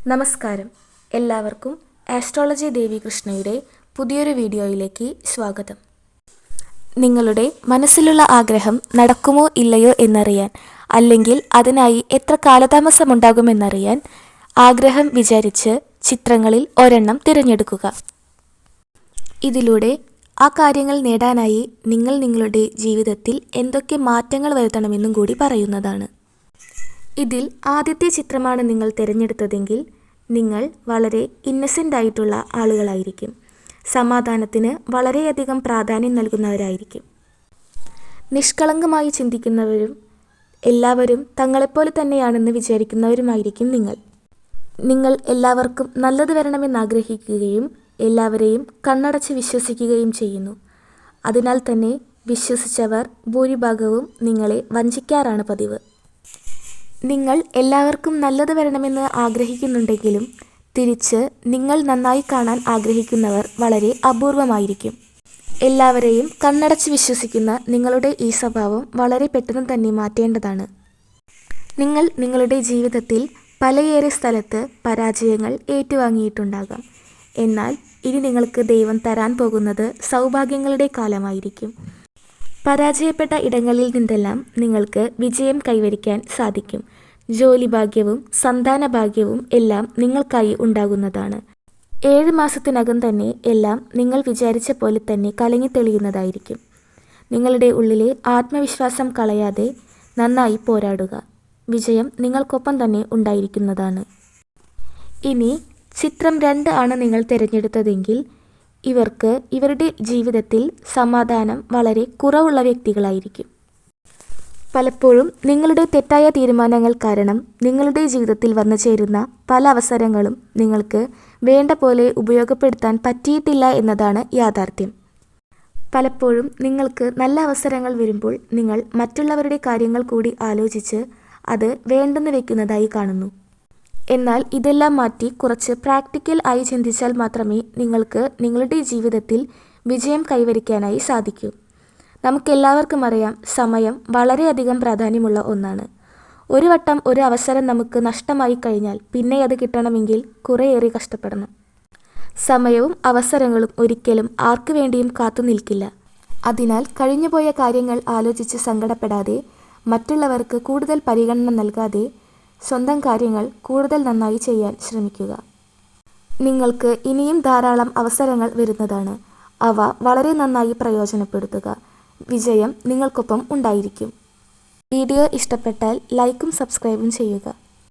നമസ്കാരം. എല്ലാവർക്കും ആസ്ട്രോളജി ദേവി കൃഷ്ണയുടെ പുതിയൊരു വീഡിയോയിലേക്ക് സ്വാഗതം. നിങ്ങളുടെ മനസ്സിലുള്ള ആഗ്രഹം നടക്കുമോ ഇല്ലയോ എന്നറിയാൻ, അല്ലെങ്കിൽ അതിനായി എത്ര കാലതാമസമുണ്ടാകുമെന്നറിയാൻ ആഗ്രഹം വിചാരിച്ച് ചിത്രങ്ങളിൽ ഒരെണ്ണം തിരഞ്ഞെടുക്കുക. ഇതിലൂടെ ആ കാര്യങ്ങൾ നേടാനായി നിങ്ങൾ നിങ്ങളുടെ ജീവിതത്തിൽ എന്തൊക്കെ മാറ്റങ്ങൾ വരുത്തണമെന്നും കൂടി പറയുന്നതാണ്. ഇതിൽ ആദ്യത്തെ ചിത്രമാണ് നിങ്ങൾ തിരഞ്ഞെടുത്തതെങ്കിൽ നിങ്ങൾ വളരെ ഇന്നസെൻ്റ് ആയിട്ടുള്ള ആളുകളായിരിക്കും. സമാധാനത്തിന് വളരെയധികം പ്രാധാന്യം നൽകുന്നവരായിരിക്കും. നിഷ്കളങ്കമായി ചിന്തിക്കുന്നവരും എല്ലാവരും തങ്ങളെപ്പോലെ തന്നെയാണെന്ന് വിചാരിക്കുന്നവരുമായിരിക്കും നിങ്ങൾ. നിങ്ങൾ എല്ലാവർക്കും നല്ലത് വരണമെന്നാഗ്രഹിക്കുകയും എല്ലാവരെയും കണ്ണടച്ച് വിശ്വസിക്കുകയും ചെയ്യുന്നു. അതിനാൽ തന്നെ വിശ്വസിച്ചവർ ഭൂരിഭാഗവും നിങ്ങളെ വഞ്ചിക്കാറാണ് പതിവ്. നിങ്ങൾ എല്ലാവർക്കും നല്ലത് വരണമെന്ന് ആഗ്രഹിക്കുന്നുണ്ടെങ്കിലും തിരിച്ച് നിങ്ങൾ നന്നായി കാണാൻ ആഗ്രഹിക്കുന്നവർ വളരെ അപൂർവമായിരിക്കും. എല്ലാവരെയും കണ്ണടച്ച് വിശ്വസിക്കുന്ന നിങ്ങളുടെ ഈ സ്വഭാവം വളരെ പെട്ടെന്ന് തന്നെ മാറ്റേണ്ടതാണ്. നിങ്ങൾ നിങ്ങളുടെ ജീവിതത്തിൽ പലയേറെ സ്ഥലത്ത് പരാജയങ്ങൾ ഏറ്റുവാങ്ങിയിട്ടുണ്ടാകാം. എന്നാൽ ഇനി നിങ്ങൾക്ക് ദൈവം തരാൻ പോകുന്നത് സൗഭാഗ്യങ്ങളുടെ കാലമായിരിക്കും. പരാജയപ്പെട്ട ഇടങ്ങളിൽ നിന്നെല്ലാം നിങ്ങൾക്ക് വിജയം കൈവരിക്കാൻ സാധിക്കും. ജോലി ഭാഗ്യവും സന്താന ഭാഗ്യവും എല്ലാം നിങ്ങൾക്കായി ഉണ്ടാകുന്നതാണ്. 7 മാസത്തിനകം തന്നെ എല്ലാം നിങ്ങൾ വിചാരിച്ച പോലെ തന്നെ കലങ്ങിത്തെളിയുന്നതായിരിക്കും. നിങ്ങളുടെ ഉള്ളിലെ ആത്മവിശ്വാസം കളയാതെ നന്നായി പോരാടുക. വിജയം നിങ്ങൾക്കൊപ്പം തന്നെ ഉണ്ടായിരിക്കുന്നതാണ്. ഇനി ചിത്രം 2 ആണ് നിങ്ങൾ തിരഞ്ഞെടുത്തതെങ്കിൽ ഇവർക്ക് ഇവരുടെ ജീവിതത്തിൽ സമാധാനം വളരെ കുറവുള്ള വ്യക്തികളായിരിക്കും. പലപ്പോഴും നിങ്ങളുടെ തെറ്റായ തീരുമാനങ്ങൾ കാരണം നിങ്ങളുടെ ജീവിതത്തിൽ വന്നു ചേരുന്ന പല അവസരങ്ങളും നിങ്ങൾക്ക് വേണ്ട പോലെ ഉപയോഗപ്പെടുത്താൻ പറ്റിയിട്ടില്ല എന്നതാണ് യാഥാർത്ഥ്യം. പലപ്പോഴും നിങ്ങൾക്ക് നല്ല അവസരങ്ങൾ വരുമ്പോൾ നിങ്ങൾ മറ്റുള്ളവരുടെ കാര്യങ്ങൾ കൂടി ആലോചിച്ച് അത് വേണ്ടെന്ന് വെക്കുന്നതായി കാണുന്നു. എന്നാൽ ഇതെല്ലാം മാറ്റി കുറച്ച് പ്രാക്ടിക്കൽ ആയി ചിന്തിച്ചാൽ മാത്രമേ നിങ്ങൾക്ക് നിങ്ങളുടെ ജീവിതത്തിൽ വിജയം കൈവരിക്കാനായി സാധിക്കൂ. നമുക്കെല്ലാവർക്കും അറിയാം, സമയം വളരെയധികം പ്രാധാന്യമുള്ള ഒന്നാണ്. ഒരു വട്ടം ഒരു അവസരം നമുക്ക് നഷ്ടമായി കഴിഞ്ഞാൽ പിന്നെ അത് കിട്ടണമെങ്കിൽ കുറേയേറെ കഷ്ടപ്പെടണം. സമയവും അവസരങ്ങളും ഒരിക്കലും ആർക്കു വേണ്ടിയും കാത്തു നിൽക്കില്ല. അതിനാൽ കഴിഞ്ഞുപോയ കാര്യങ്ങൾ ആലോചിച്ച് സങ്കടപ്പെടാതെ, മറ്റുള്ളവർക്ക് കൂടുതൽ പരിഗണന നൽകാതെ സ്വന്തം കാര്യങ്ങൾ കൂടുതൽ നന്നായി ചെയ്യാൻ ശ്രമിക്കുക. നിങ്ങൾക്ക് ഇനിയും ധാരാളം അവസരങ്ങൾ വരുന്നതാണ്. അവ വളരെ നന്നായി പ്രയോജനപ്പെടുത്തുക. വിജയം നിങ്ങൾക്കൊപ്പം ഉണ്ടായിരിക്കും. വീഡിയോ ഇഷ്ടപ്പെട്ടാൽ ലൈക്കും സബ്സ്ക്രൈബും ചെയ്യുക.